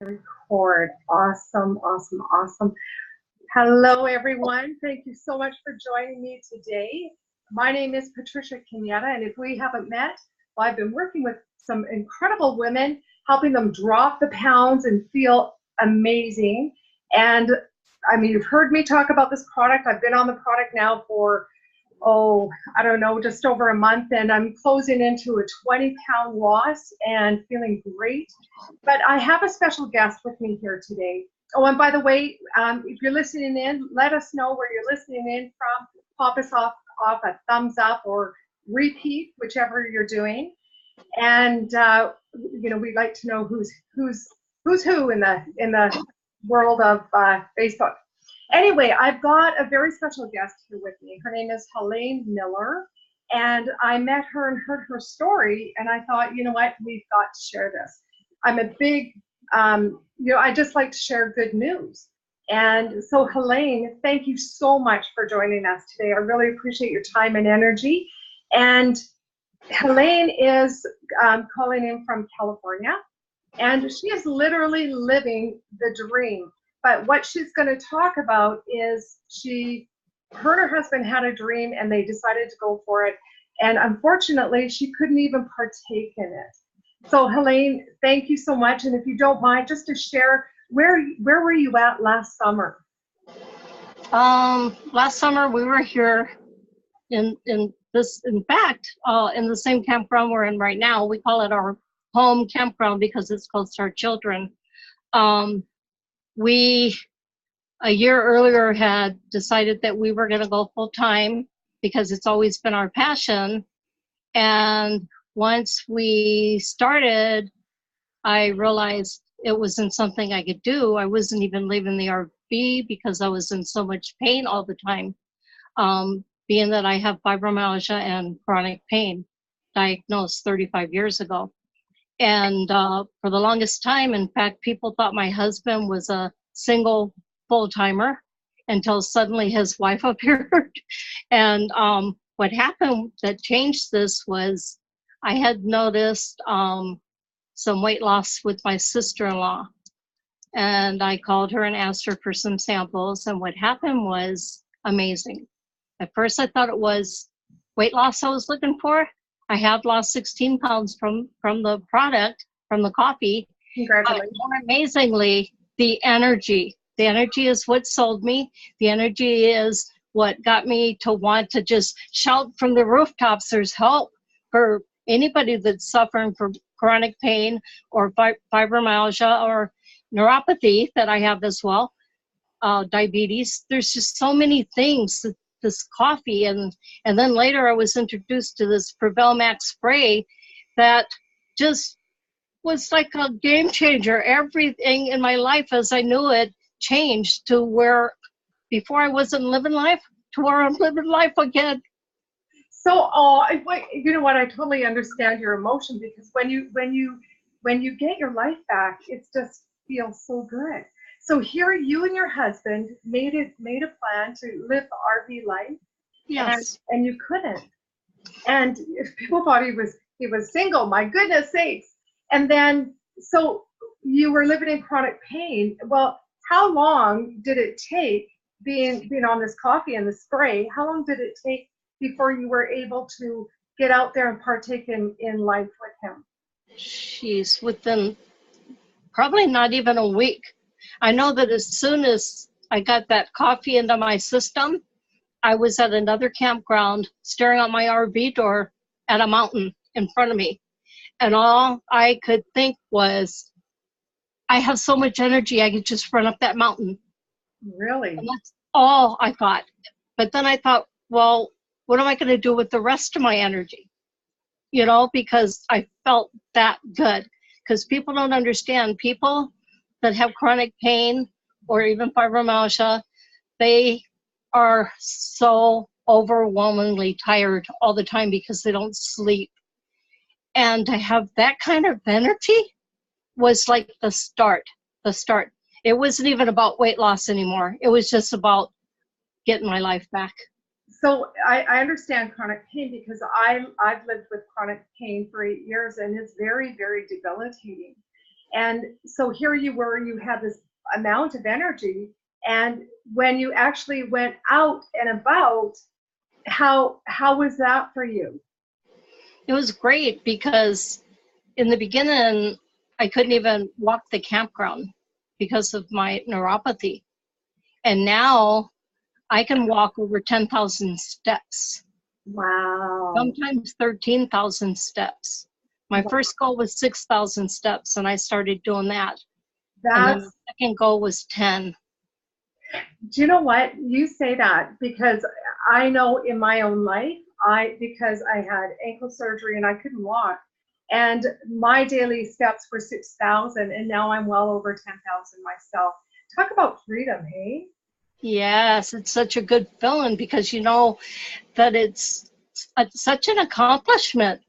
Record. Awesome, awesome, awesome. Hello, everyone. Thank you so much for joining me today. My name is Patricia Kenyatta, and if we haven't met, well, I've been working with some incredible women, helping them drop the pounds and feel amazing. And I mean, you've heard me talk about this product. I've been on the product now for I don't know, just over a month, and I'm closing into a 20-pound loss and feeling great. But I have a special guest with me here today. Oh, and by the way, if you're listening in, let us know where you're listening in from. Pop us off a thumbs up or repeat, whichever you're doing. And we'd like to know who's who in the world of Facebook. Anyway, I've got a very special guest here with me. Her name is Helene Miller, and I met her and heard her story, and I thought, you know what, we've got to share this. I'm a big, I just like to share good news. And so, Helene, thank you so much for joining us today. I really appreciate your time and energy. And Helene is calling in from California, and she is literally living the dream. But what she's going to talk about is her and her husband had a dream and they decided to go for it. And unfortunately, she couldn't even partake in it. So Helene, thank you so much. And if you don't mind, just to share, where were you at last summer? Last summer we were here in the same campground we're in right now. We call it our home campground because it's close to our children. We, a year earlier, had decided that we were going to go full time because it's always been our passion. And once we started, I realized it wasn't something I could do. I wasn't even leaving the RV because I was in so much pain all the time, being that I have fibromyalgia and chronic pain, diagnosed 35 years ago. And for the longest time, in fact, people thought my husband was a single full-timer until suddenly his wife appeared. And what happened that changed this was I had noticed some weight loss with my sister-in-law. And I called her and asked her for some samples. And what happened was amazing. At first, I thought it was weight loss I was looking for. I have lost 16 pounds from the product, from the coffee. Congratulations. But more amazingly, the energy. The energy is what sold me. The energy is what got me to want to just shout from the rooftops, there's help for anybody that's suffering from chronic pain or fibromyalgia or neuropathy that I have as well, diabetes. There's just so many things this coffee, and then later I was introduced to this Prevail Max spray that just was like a game changer. Everything in my life as I knew it changed to where before I wasn't living life to where I'm living life again. So, you know what? I totally understand your emotion, because when you get your life back, it just feels so good. So here, you and your husband made a plan to live the RV life. Yes. And you couldn't. And people thought he was single. My goodness sakes. And then, so you were living in chronic pain. Well, how long did it take being on this coffee and the spray? How long did it take before you were able to get out there and partake in life with him? She's within probably not even a week. I know that as soon as I got that coffee into my system, I was at another campground staring out my RV door at a mountain in front of me. And all I could think was, I have so much energy, I could just run up that mountain. Really? And that's all I thought. But then I thought, well, what am I going to do with the rest of my energy? Because I felt that good. Because people don't understand. People that have chronic pain or even fibromyalgia, they are so overwhelmingly tired all the time because they don't sleep. And to have that kind of energy was like the start. It wasn't even about weight loss anymore. It was just about getting my life back. So I understand chronic pain, because I've lived with chronic pain for 8 years, and it's very, very debilitating. And so here you were, you had this amount of energy. And when you actually went out and about, how was that for you? It was great because in the beginning, I couldn't even walk the campground because of my neuropathy. And now I can walk over 10,000 steps, Wow. sometimes 13,000 steps. My first goal was 6,000 steps, and I started doing that. And then That's, the second goal was 10. do you know what? You say that because I know in my own life, because I had ankle surgery and I couldn't walk, and my daily steps were 6,000, and now I'm well over 10,000 myself. Talk about freedom, hey? Yes, it's such a good feeling because you know that it's such an accomplishment,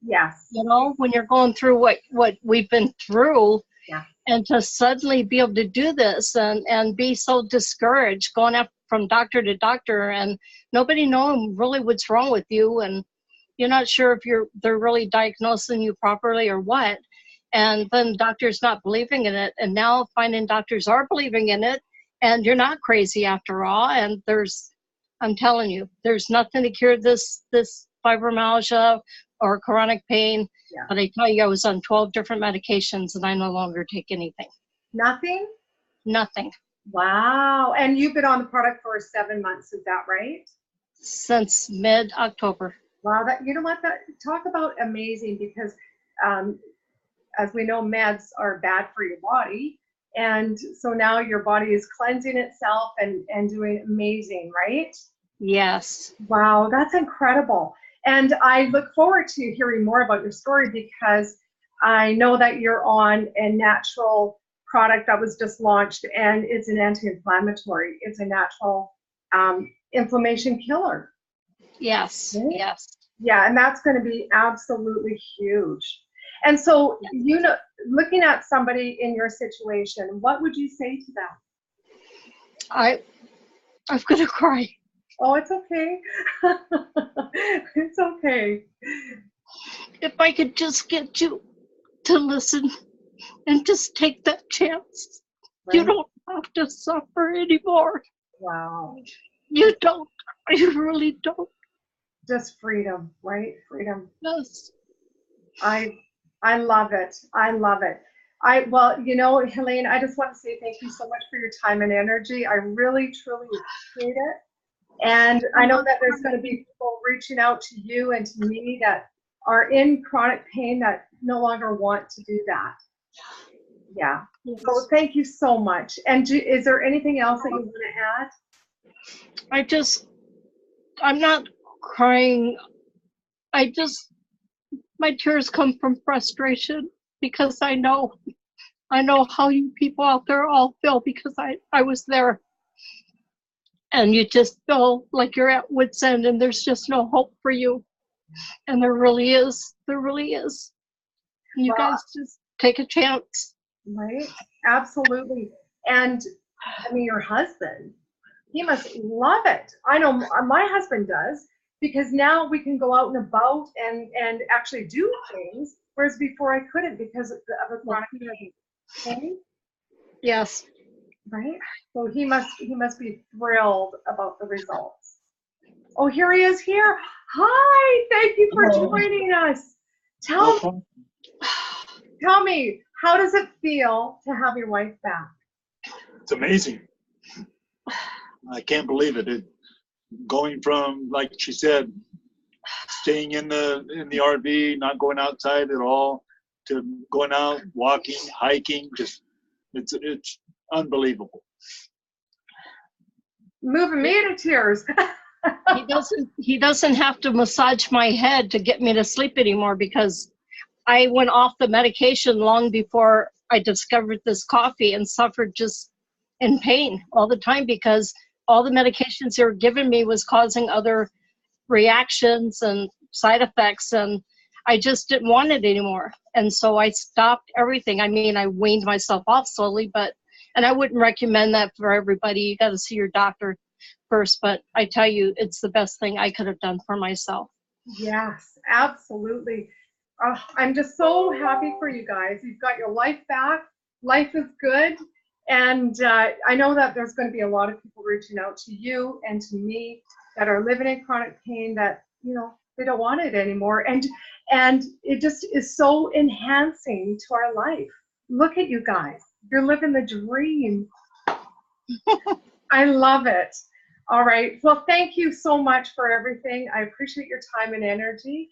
Yes. you know, when you're going through what we've been through, Yeah. and to suddenly be able to do this and be so discouraged going up from doctor to doctor and nobody knowing really what's wrong with you, and you're not sure if they're really diagnosing you properly or what, and then doctors not believing in it, and now finding doctors are believing in it and you're not crazy after all, and I'm telling you, there's nothing to cure this fibromyalgia or chronic pain. Yeah. But I tell you, I was on 12 different medications and I no longer take anything. Nothing? Nothing. Wow. And you've been on the product for 7 months, is that right? Since mid-October. Wow, that, you know what, that, talk about amazing, because um, as we know, meds are bad for your body. And so now your body is cleansing itself and doing amazing, right? Yes. Wow, that's incredible. And I look forward to hearing more about your story, because I know that you're on a natural product that was just launched, and it's an anti-inflammatory. It's a natural inflammation killer. Yes. Right? Yes. Yeah, and that's going to be absolutely huge. And so, Yes. you know, looking at somebody in your situation, what would you say to them? I'm gonna cry. Oh, it's okay. It's okay. If I could just get you to listen and just take that chance. Right? You don't have to suffer anymore. Wow. You don't. You really don't. Just freedom, right? Freedom. Yes. I love it. I love it. Well, you know, Helene, I just want to say thank you so much for your time and energy. I really, truly appreciate it. And I know that there's going to be people reaching out to you and to me that are in chronic pain that no longer want to do that. Yeah. Yes. So thank you so much. And is there anything else that you want to add? I'm not crying. My tears come from frustration because I know how you people out there all feel, because I was there. And you just feel like you're at wit's end and there's just no hope for you. And there really is. There really is. And you guys just take a chance. Right? Absolutely. And I mean, your husband, he must love it. I know my husband does, because now we can go out and about and actually do things, whereas before I couldn't because of a chronic pain. Okay? Yes. Right? So he must be thrilled about the results. Oh, here he is here. Hi, thank you for joining us. Tell me, how does it feel to have your wife back? It's amazing. I can't believe it. Going from, like she said, staying in the RV, not going outside at all, to going out, walking, hiking, just it's unbelievable. Moving me to tears. He doesn't have to massage my head to get me to sleep anymore, because I went off the medication long before I discovered this coffee and suffered just in pain all the time, because all the medications they were giving me was causing other reactions and side effects, and I just didn't want it anymore. And so I stopped everything. I mean, I weaned myself off slowly, and I wouldn't recommend that for everybody. You got to see your doctor first, but I tell you, it's the best thing I could have done for myself. Yes, absolutely. I'm just so happy for you guys. You've got your life back. Life is good. And I know that there's going to be a lot of people reaching out to you and to me that are living in chronic pain that, you know, they don't want it anymore. And it just is so enhancing to our life. Look at you guys. You're living the dream. I love it. All right. Well, thank you so much for everything. I appreciate your time and energy.